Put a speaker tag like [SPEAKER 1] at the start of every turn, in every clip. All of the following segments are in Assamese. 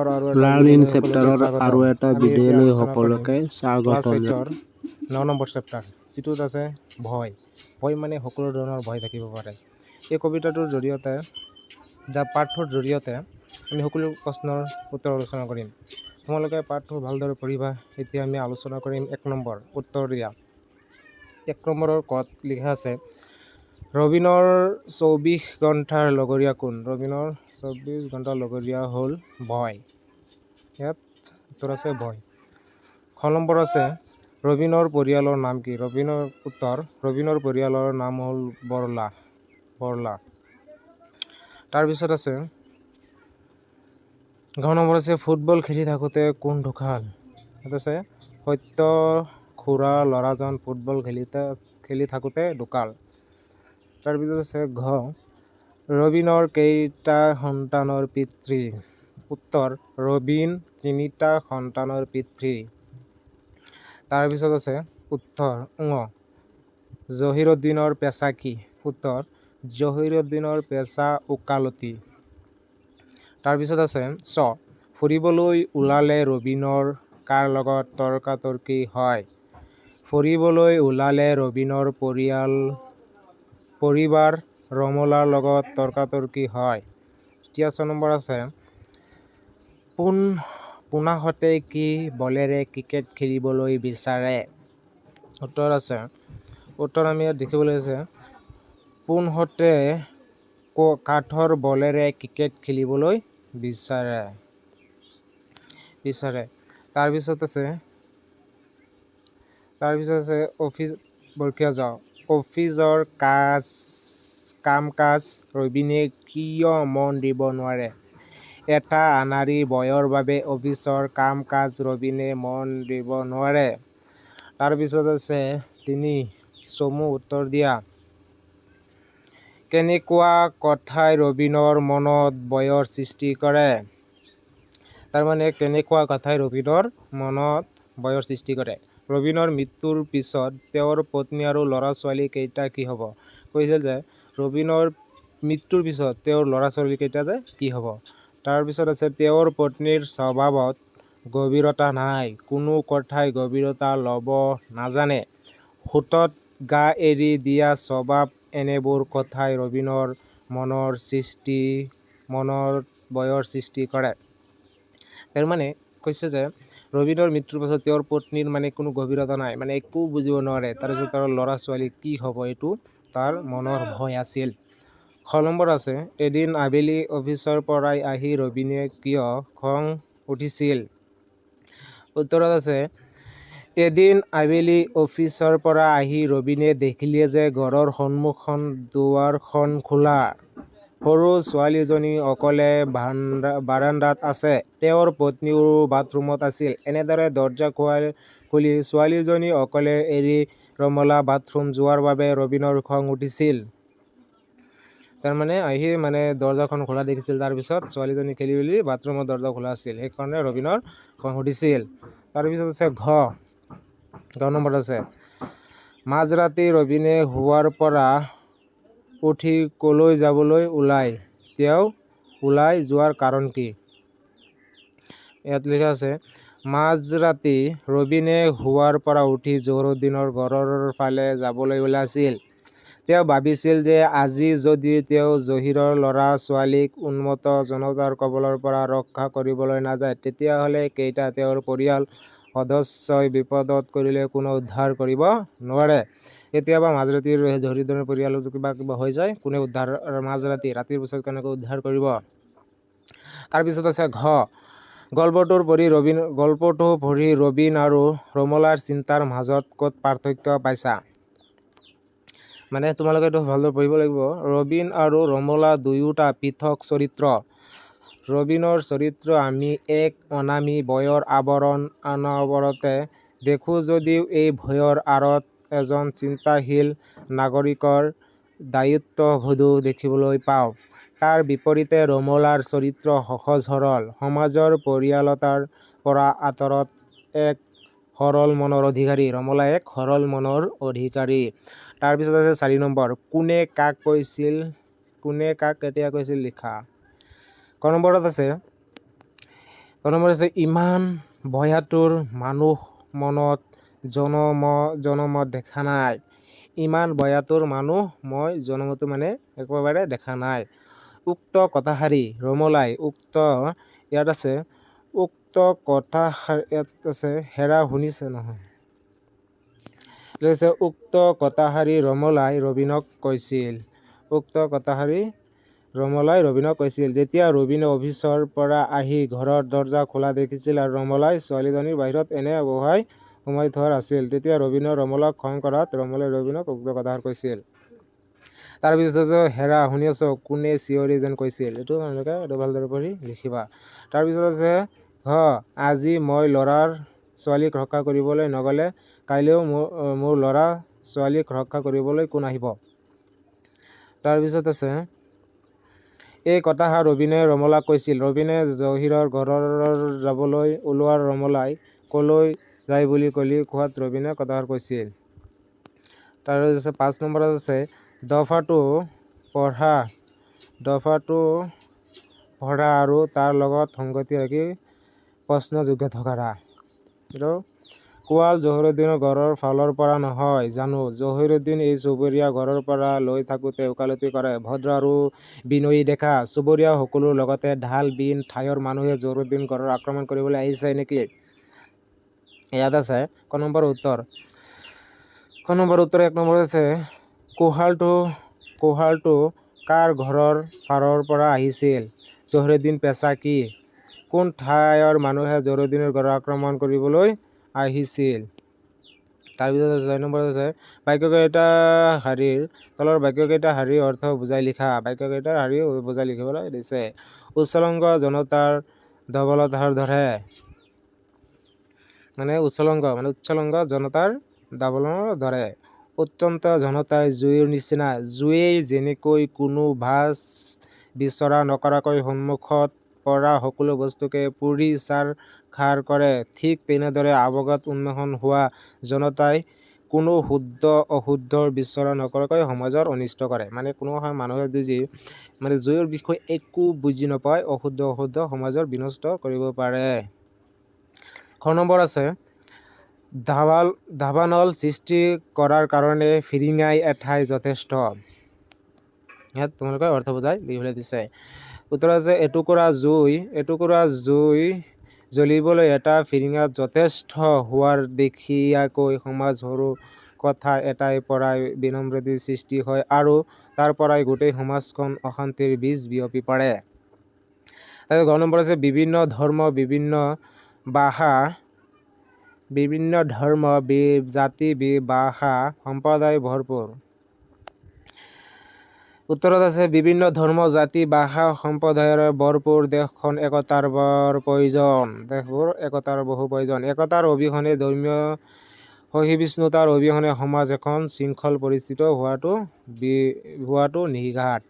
[SPEAKER 1] চেপ্টাৰৰ আৰু এটা
[SPEAKER 2] লাৰ্ণ ইন
[SPEAKER 1] ভিডিঅ'লৈ সকলোকে
[SPEAKER 2] চেপ্টাৰৰ
[SPEAKER 1] স্বাগতম।
[SPEAKER 2] আৰু এটা
[SPEAKER 1] আমি এতিয়া
[SPEAKER 2] ভিডিঅ'লৈ
[SPEAKER 1] আলোচনা কৰিম
[SPEAKER 2] সকলোকে
[SPEAKER 1] ক্লাছ
[SPEAKER 2] স্বাগতম।
[SPEAKER 1] 8ৰ 9 নম্বৰ চেপ্টাৰ, যিটোত আছে ভয়। ভয় মানে সকলো ধৰণৰ ভয় থাকিব পাৰে। এই কবিতাটোৰ জৰিয়তে পাঠটোৰ জৰিয়তে আমি সকলো প্ৰশ্নৰ উত্তৰ আলোচনা কৰিম। তোমালোকে পাঠটো ভালদৰে পঢ়িবা। এতিয়া আমি আলোচনা কৰিম 1 নম্বৰ উত্তৰ দিয়া। 1 নম্বৰৰ কত লিখা আছে ৰবীনৰ 24 ঘণ্টাৰ লগৰীয়া কোন? ৰবীনৰ 24 ঘণ্টাৰ লগৰীয়া হ'ল ভয়। ইয়াত উত্তৰ আছে ভয়। খ নম্বৰ আছে ৰবীনৰ পৰিয়ালৰ নাম কি? ৰবীনৰ পৰিয়ালৰ নাম হ'ল বৰলা। তাৰপিছত আছে ঘ নম্বৰ আছে ফুটবল খেলি থাকোঁতে কোন ঢুকাল? ইয়াত আছে সত্য খুৰা ল'ৰাজন ফুটবল খেলি থাকোঁতে ঢুকাল। তাৰপিছত আছে ঘ ৰবীনৰ কেইটা সন্তানৰ পিতৃ? উত্তৰ ৰবীন 3টা সন্তানৰ পিতৃ। তাৰপিছত আছে উত্তৰ ঙ জহিৰুদ্দিনৰ পেচা কি? উত্তৰ জহিৰুদ্দিনৰ পেচা ওকালতি। তাৰপিছত আছে চ ফুৰিবলৈ ওলালে ৰবীনৰ কাৰ লগত তৰ্কাতৰ্কি হয়? ফুৰিবলৈ ওলালে ৰবীনৰ পৰিবাৰ ৰমলাৰ লগত তৰ্কাতৰ্কি হয়। এতিয়া 6 নম্বৰ আছে পোনাহঁতে কি বলেৰে ক্ৰিকেট খেলিবলৈ বিচাৰে? উত্তৰ আমি ইয়াত দেখিবলৈ আছে পোনহঁতে কাঠৰ বলেৰে ক্ৰিকেট খেলিবলৈ বিচাৰে। তাৰপিছত আছে অফিচৰ কাম কাজ ৰবীনে কিয় মন দিব নোৱাৰে? এটা আনাৰী বয়ৰ বাবে অফিচৰ কাম কাজ ৰবীনে মন দিব নোৱাৰে। তাৰপিছত আছে 3 চমু উত্তৰ দিয়া। কেনেকুৱা কথাই ৰবীনৰ মনত ভয়ৰ সৃষ্টি কৰে? তাৰমানে কেনেকুৱা কথাই ৰবীনৰ মনত ভয়ৰ সৃষ্টি কৰে? ৰবীনৰ মৃত্যুৰ পিছত তেওঁৰ পত্নী আৰু ল'ৰা ছোৱালী কেইটা কি হ'ব? কৈছিল যে ৰবীনৰ মৃত্যুৰ পিছত তেওঁৰ ল'ৰা ছোৱালী কেইটা যে কি হ'ব? তাৰপিছত আছে তেওঁৰ পত্নীৰ স্বভাৱত গভীৰতা নাই। কোনো কথাই গভীৰতা ল'ব নাজানে। সোঁতত গা এৰি দিয়া স্বভাৱ। এনেবোৰ কথাই ৰবীনৰ মনত ভয়ৰ সৃষ্টি কৰে। তাৰমানে কৈছে যে ৰবীনৰ মৃত্যুৰ পাছত তেওঁৰ পত্নীৰ কোনো গভীৰতা নাই, একো বুজিব নোৱাৰে। তাৰপিছত তাৰ ল'ৰা ছোৱালী কি হ'ব এইটো তাৰ মনৰ ভয় আছিল। খ নম্বৰ আছে এদিন আবেলি অফিচৰ পৰাই আহি ৰবীনে কিয় খং উঠিছিল? উত্তৰত আছে এদিন আবেলি অফিচৰ পৰা আহি ৰবীনে দেখিলে যে ঘৰৰ সন্মুখৰ দুৱাৰখন খোলা। সৰু ছোৱালীজনী অকলে বাৰান্দাত আছে। তেওঁৰ পত্নীও বাথৰুমত আছিল। এনেদৰে দৰজা খুলি ছোৱালীজনী অকলে এৰি ৰমলা বাথৰুম যোৱাৰ বাবে ৰবীনৰ খং উঠিছিল। তাৰমানে আহি দৰজাখন খোলা দেখিছিল। তাৰপিছত ছোৱালীজনী খেলি মেলি বাথৰুমৰ দৰজা খোলা আছিল, সেইকাৰণে ৰবীনৰ খং উঠিছিল। তাৰপিছত আছে ঘ নম্বৰত আছে মাজৰাতি ৰবীনে শোৱাৰ পৰা উঠি কলৈ যাবলৈ ওলায়? তেওঁ ওলাই যোৱাৰ কাৰণ কি? ইয়াত লিখা আছে মাজৰাতি ৰবীনে শোৱাৰ পৰা উঠি জহিৰুদ্দিনৰ ঘৰৰ ফালে যাবলৈ ওলাইছিল। তেওঁ ভাবিছিল যে আজি যদি তেওঁ জহিৰৰ ল'ৰা ছোৱালীক উন্মত্ত জনতাৰ কবলৰ পৰা ৰক্ষা কৰিবলৈ নাযায়, তেতিয়াহ'লে তেওঁৰ পৰিয়াল সদস্যই বিপদত পৰিলে কোনো উদ্ধাৰ কৰিব নোৱাৰে। কেতিয়াবা মাজৰাতিৰ জহিৰুদ্দিনৰ পৰিয়ালৰ কিবা হৈ যায়, কোনে ৰাতিৰ পিছত কেনেকৈ উদ্ধাৰ কৰিব? তাৰপিছত আছে ঘ গল্পটো পঢ়ি ৰবীন আৰু ৰমলাৰ চিন্তাৰ মাজত ক'ত পাৰ্থক্য পাইছা? তোমালোকে এইটো ভালদৰে পঢ়িব লাগিব। ৰবীন আৰু ৰমলা দুয়োটা পৃথক চৰিত্ৰ। ৰবীনৰ চৰিত্ৰ আমি এক অনামী ভয়ৰ আৱৰণ অনবৰতে দেখোঁ যদিও এই ভয়ৰ আঁৰত এজন চিন্তাশীল নাগৰিকৰ দায়িত্ববোধো দেখিবলৈ পাওঁ। তাৰ বিপৰীতে ৰমলাৰ চৰিত্ৰ সহজ সৰল, সমাজৰ পৰিয়ালতাৰ পৰা আঁতৰত এক সৰল মনৰ অধিকাৰী। ৰমলা এক সৰল মনৰ অধিকাৰী। তাৰপিছত আছে 4 নম্বৰ কোনে কাক কেতিয়া কৈছিল লিখা। ক নম্বৰত আছে ক নম্বৰ আছে ইমান ভয়াতুৰ মানুহ মনত জনমত দেখা নাই। ইমান ভয়াতুৰ মানুহ মই জনমতো মানে একেবাৰে দেখা নাই। উক্ত কথাষাৰি ৰমলাই ইয়াত আছে উক্ত কথাষাৰি ইয়াত আছে হেৰা শুনিছে নহয়, উক্ত কথাষাৰি ৰমলাই ৰবীনক কৈছিল। উক্ত কথাষাৰি ৰমলাই ৰবীনক কৈছিল যেতিয়া ৰবীনে অফিচৰ পৰা আহি ঘৰৰ দৰজা খোলা দেখিছিল আৰু ৰমলাই ছোৱালীজনীৰ বাহিৰত এনে বহাই সোমাই থোৱা আছিল, তেতিয়া ৰবীনৰ ৰমলাক খং কৰাত ৰমলাই ৰবীনক উক্ত কথাষাৰ কৈছিল। তাৰপিছত হেৰা শুনি আছ কোনে চিঞৰি যেন কৈছিল, এইটো তোমালোকে এইটো ভালদৰে পঢ়ি লিখিবা। তাৰপিছত আছে আজি মই ল'ৰাৰ ছোৱালীক ৰক্ষা কৰিবলৈ নগ'লে কাইলৈও মোৰ ল'ৰা ছোৱালীক ৰক্ষা কৰিবলৈ কোন আহিব। তাৰপিছত আছে এই কথাষাৰ ৰবীনে ৰমলাক কৈছিল। ৰবীনে জহিৰৰ ঘৰৰ যাবলৈ ওলোৱাৰ ৰমলাই কলৈ যায় বুলি কোৱাত ৰবীনে কথাষাৰ কৈছিল। তাৰপিছত 5 নম্বৰত আছে দফাটো পঢ়া আৰু তাৰ লগত সংগতি ৰাখি প্ৰশ্নযোগ্য থকা। কোৱাল জহিৰুদ্দিনৰ ঘৰৰ ফালৰ পৰা নহয় জানো? জহিৰুদ্দিন এই চুবুৰীয়া ঘৰৰ পৰা লৈ থাকোঁতে ওকালতি কৰে। ভদ্ৰ আৰু বিনয়ী ডেকা চুবুৰীয়া সকলোৰ লগতে ঢাল বিন ঠাইৰ মানুহে জহিৰুদ্দিনৰ ঘৰত আক্ৰমণ কৰিবলৈ আহিছে নেকি? ইয়াত আছে ক নম্বৰ উত্তৰ 1 নম্বৰ আছে কোহালটো কাৰ ঘৰৰ পাৰৰ পৰা আহিছিল? জহিৰুদ্দিন পেচা কি? কোন ঠাইৰ মানুহে জহিৰুদ্দিনৰ ঘৰত আক্ৰমণ কৰিবলৈ আহিছিল? তাৰপিছত 6 নম্বৰত আছে বাক্যকেইটা শাৰীৰ তলৰ বাক্যকেইটা শাৰীৰ অৰ্থ বুজাই লিখা। বাক্যকেইটাৰ শাৰী বুজাই লিখিবলৈ দিছে। উচ্চালংঘ জনতাৰ দবলতাৰ দৰে, উচ্চালংঘ জনতাৰ দাবলৰ দৰে। অত্যন্ত জনতাই জুইৰ নিচিনা। জুইয়ে যেনেকৈ কোনো ভাজ বিচৰা নকৰাকৈ সন্মুখত পৰা সকলো বস্তুকে পুৰি ছাৰ-খাৰ কৰে, ঠিক তেনেদৰে আৱেগত উন্মোহন হোৱা জনতাই কোনো শুদ্ধ অশুদ্ধৰ বিচৰা নকৰাকৈ সমাজৰ অনিষ্ট কৰে। কোনো মানুহে জুইৰ বিষয়ে একো বুজি নাপায় অশুদ্ধ সমাজৰ বিনষ্ট কৰিব পাৰে। খ নম্বৰ আছে দাবানল সৃষ্টি কৰাৰ কাৰণে ফিৰিঙাই এঠাই যথেষ্ট। ইয়াত তোমালোকে অৰ্থ বুজাই লিখিবলৈ দিছে। উত্তৰ আছে এটুকুৰা জুই জ্বলিবলৈ এটা ফিৰিঙাত যথেষ্ট হোৱাৰ দেখিয়াকৈ সমাজ সৰু কথা এটাৰ পৰাই বিসম্প্ৰীতিৰ সৃষ্টি হয় আৰু তাৰ পৰাই গোটেই সমাজখন অশান্তিৰ বীজ বিয়পি পৰে। গ নম্বৰ আছে বিভিন্ন ধৰ্ম জাতি ভাষা সম্প্ৰদায় ভৰপূৰ। উত্তৰত আছে বিভিন্ন ধৰ্ম জাতি ভাষা সম্প্ৰদায়েৰে ভৰপূৰ দেশখন একতাৰ বহু প্ৰয়োজন। একতাৰ অবিহনে ধৰ্মীয় সহিষ্ণুতাৰ অবিহনে সমাজ এখন শৃংখল পৰিস্থিত হোৱাটো নিঘাত।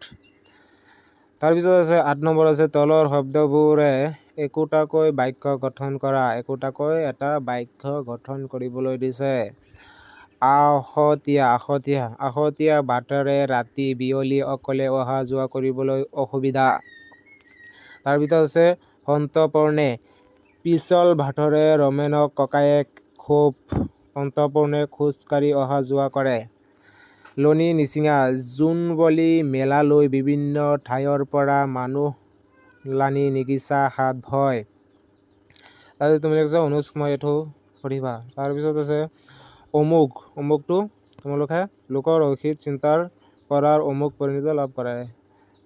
[SPEAKER 1] তাৰপিছত আছে 8 নম্বৰ আছে তলৰ শব্দবোৰে একোটাকৈ বাক্য গঠন কৰা। একোটাকৈ এটা বাক্য গঠন কৰিবলৈ দিছে। আহতীয়া বাটেৰে ৰাতি বিয়লি অকলে অহা যোৱা কৰিবলৈ অসুবিধা। তাৰপিছত আছে সন্তৰ্পণে পিছল বাটেৰে ৰমেনৰ ককায়েক খুব সন্তৰ্পণে খোজ কাঢ়ি অহা যোৱা কৰে। লনি নিছিঙা জোনবলি মেলালৈ বিভিন্ন ঠাইৰ পৰা মানুহ লানি নিগিছা হাত ভয়। তাৰপিছত তোমালোকে অনুস্ময় এইটো পঢ়িবা। তাৰপিছত আছে অমুকটো তোমালোকে লোকৰ অহিত চিন্তাৰ কৰাৰ অমুক পৰিণতি লাভ কৰে।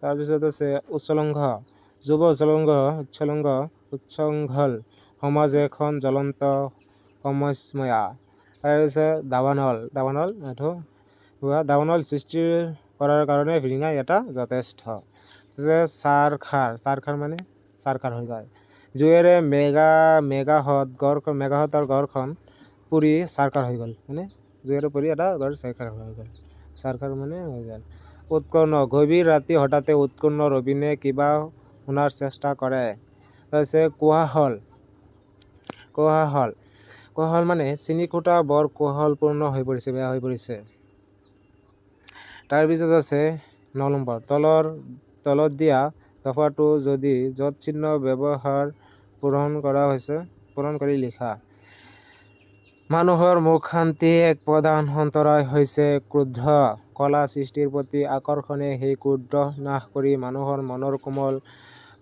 [SPEAKER 1] তাৰপিছত আছে যুৱ উচ্ছৃংখল সমাজ এখন জ্বলন্ত সমস্যা। তাৰপিছত দাবানল সৃষ্টি কৰাৰ কাৰণে ফিৰিঙাই এটা যথেষ্ট। ছাৰ-খাৰ মানে ছাৰ-খাৰ হৈ যায়। জুইৰে মেঘাহঁতৰ ঘৰখন পুৰি ছাৰ-খাৰ হৈ গ'ল। জুইৰে পুৰি এটা ঘৰ ছাৰ-খাৰ হৈ গ'ল। ছাৰ-খাৰ মানে হৈ গ'ল। উৎকৰ্ণ গভীৰ ৰাতি হঠাতে উৎকৰ্ণ ৰবীনে কিবা শুনাৰ চেষ্টা কৰে। তাৰপিছত কোলাহল মানে শ্ৰেণীকোঠা বৰ কোলাহলপূৰ্ণ হৈ পৰিছে, বেয়া হৈ পৰিছে। তাৰপিছত আছে 9 নম্বৰ তলত দিয়া দফাটো যদি যৎ চিহ্ন ব্যৱহাৰ পূৰণ কৰি লিখা। মানুহৰ মুখ শান্তি এক প্ৰধান সন্তৰায় হৈছে ক্ৰোধ। কলা সৃষ্টিৰ প্ৰতি আকৰ্ষণে সেই ক্ৰোধ নাশ কৰি মানুহৰ মনৰ কোমল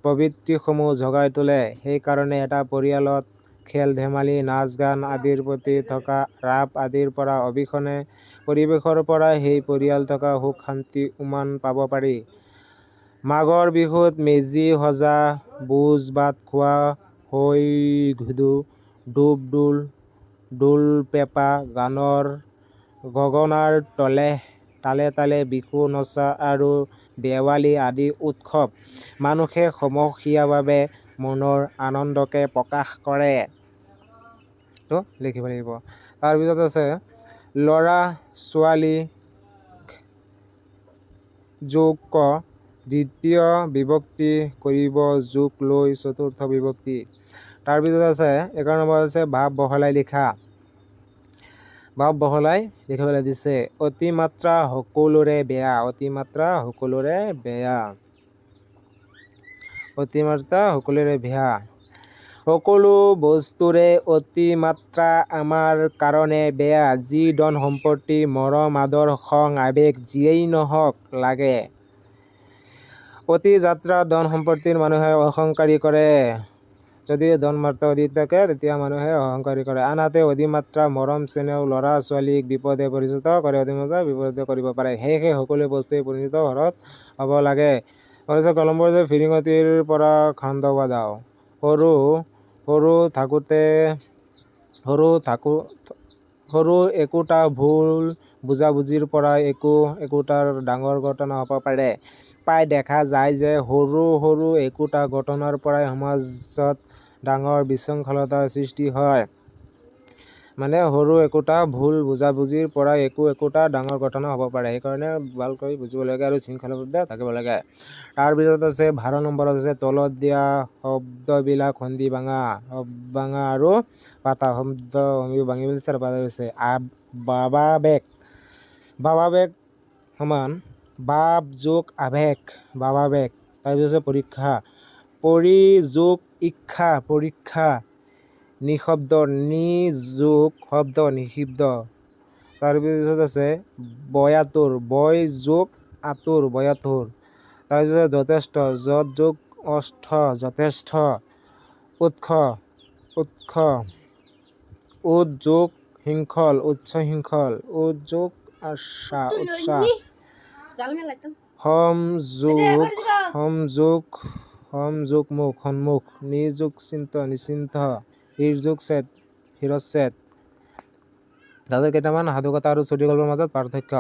[SPEAKER 1] প্ৰবৃত্তিসমূহ জগাই তোলে। সেইকাৰণে এটা পৰিয়ালত খেল-ধেমালি, নাচ-গান আদিৰ প্ৰতি থকা ৰাপ আদিৰ পৰা অবিহনে পৰিৱেশৰ পৰা সেই পৰিয়াল থকা সুখ-শান্তি উমান পাব পাৰি। মাঘৰ বিহুত মেজি সজা, ভোজ-ভাত খোৱা, হৈ-ধু, ঢোল, ঢোল-পেঁপা, গানৰ গগনাৰ তালে তালে বিহু নচা আৰু দেৱালী আদি উৎসৱ মানুহে সমূহীয়াভাৱে মনৰ আনন্দকে প্ৰকাশ কৰে। তো লিখিব লাগিব। তাৰপিছত আছে ল'ৰা-ছোৱালীক যোগ ক, দ্বিতীয় বিভক্তি কৰিব যোগ লৈ চতুৰ্থ বিভক্তি। তাৰপিছত আছে 11 নম্বৰ আছে ভাৱ বহলাই লিখা। ভাৱ বহলাই লিখিবলৈ দিছে। অতিমাত্ৰা সকলোৰে বেয়া। অতিমাত্ৰা সকলোৰে বেয়া। অতিমাত্ৰা সকলোৰে বেয়া। সকলো বস্তুৰে অতিমাত্ৰা আমাৰ কাৰণে বেয়া। যি ধন সম্পত্তি, মৰম আদৰ, খং আৱেগ যিয়েই নহওক লাগে, অতি যাত্ৰা ধন সম্পত্তিৰ মানুহে অহংকাৰী কৰে। যদি ধন মাত্ৰা অধিক থাকে তেতিয়া মানুহে অহংকাৰী কৰে। আনহাতে অতিমাত্ৰা মৰম চেনেহ ল'ৰা-ছোৱালীক বিপদে পৰিচালিত কৰে। অতিমাত্ৰা বিপদে কৰিব পাৰে। সেয়েহে সকলো বস্তুৱেই পৰিমিত হাৰত হ'ব লাগে। কলমৰ ফিৰিঙতিৰ পৰা খান্দোৱা দাও। সৰু একোটা ভুল বুজাবুজিৰ পৰা একোটা ডাঙৰ ঘটনা হ'ব পাৰে। প্ৰায় দেখা যায় যে সৰু একোটা ঘটনাৰ পৰাই সমাজত ডাঙৰ বিশৃংখলতাৰ সৃষ্টি হয়। মানে সৰু একোটা ভুল বুজাবুজিৰ পৰা একোটা ডাঙৰ ঘটনা হ'ব পাৰে। সেইকাৰণে ভালকৈ বুজিব লাগে আৰু শৃংখলাবদ্ধ থাকিব লাগে। তাৰপিছত আছে 12 নম্বৰত আছে তলত দিয়া শব্দবিলাক সন্ধি ভাঙা আৰু পাতা। শব্দ ভাঙিব দিছে আৰু পাতা দিছে। ভাৱাবেগ সমান ভাৱ যোগ আৱেগ, ভাৱাবেগ। তাৰপিছত পৰীক্ষা, পৰি যোগ ঈক্ষা, পৰীক্ষা। নিঃশব্দ, নি যোগ শব্দ, নিষিদ্ধ। তাৰপিছত আছে বয়াতুৰ, বয় যোগ আতুৰ, বয়াতুৰ। তাৰপিছত যথেষ্ট, যত যোগ অস্থ, যথেষ্ট। উৎস, উৎ যোগ শৃংখল, উচ্ছৃঙ্খল। উৎ যোগ উৎসাহ। সম যোগ মুখ, সন্মুখ। নি যোগ চিন্ত, নিশ্চিন্ত। হীৰ যোগ ছেদ, শিৰচ্ছেদ। তাতে কেইটামান সাধুকথা আৰু চুটিগল্পৰ মাজত পাৰ্থক্য।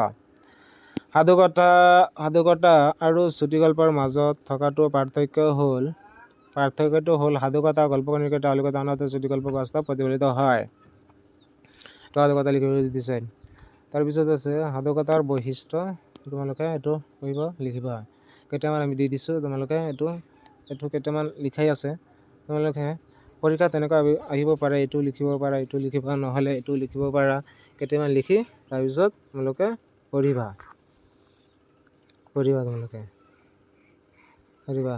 [SPEAKER 1] সাধুকথা আৰু চুটিগল্পৰ মাজত থকাটো পাৰ্থক্যটো হ'ল সাধুকথা কল্পকাহিনীতকৈ তাৎক্ষণিক, আনহাতে চুটিগল্প বাস্তৱ প্ৰতিফলিত হয়। তো সাধুকথা লিখিবলৈ দিছে। তাৰপিছত আছে সাধুকথাৰ বৈশিষ্ট্য। তোমালোকে এইটো কৰিব লিখিবা। কেইটামান আমি দি দিছোঁ, তোমালোকে এইটো কেইটামান লিখাই আছে। তোমালোকে পৰীক্ষাত তেনেকুৱা আহিব পাৰে, এইটো লিখিব পাৰা, এইটো লিখিবা, নহ'লে এইটো লিখিব পাৰা। কেইটামান লিখি তাৰপিছত তোমালোকে পঢ়িবা তোমালোকে পঢ়িবা।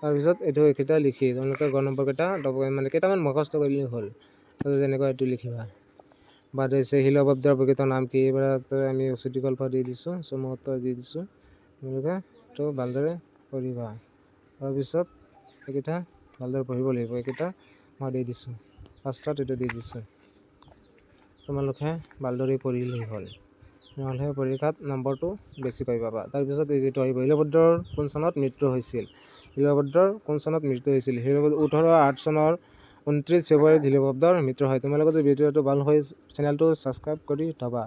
[SPEAKER 1] তাৰপিছত এইটো এইকেইটা লিখি তোমালোকে গ নম্বৰকেইটা মানে কেইটামান মুখস্থ কৰিলে হ'ল। যেনেকুৱা এইটো লিখিবা। বাদ হৈছে শিলভদ্ৰৰ প্ৰকৃত নাম কি? এইবাৰ আমি চুটিগল্প দি দিছোঁ, চমুকৈ দি দিছোঁ। তোমালোকে এইটো ভালদৰে পঢ়িবা। তাৰপিছত এইকেইটা ভালদৰে পঢ়িব লাগিব। এইকেইটা মই দি দিছোঁ, ফাৰ্ষ্টত এইটো দি দিছোঁ। তোমালোকে ভালদৰে পঢ়িলেই হ'ল, নহ'লে পৰীক্ষাত নম্বৰটো বেছিকৈ পাবা। তাৰপিছত এই যিটো আহিব, শিলভদ্ৰৰ কোন চনত মৃত্যু হৈছিল? শিলভদ্ৰৰ কোন চনত মৃত্যু হৈছিল? 1808 চনৰ 29 ফেব্ৰুৱাৰীত শিলভদ্ৰৰ মৃত্যু হয়। তোমালোকে যদি ভিডিঅ'টো ভাল হয় চেনেলটো ছাবস্ক্ৰাইব কৰি থবা।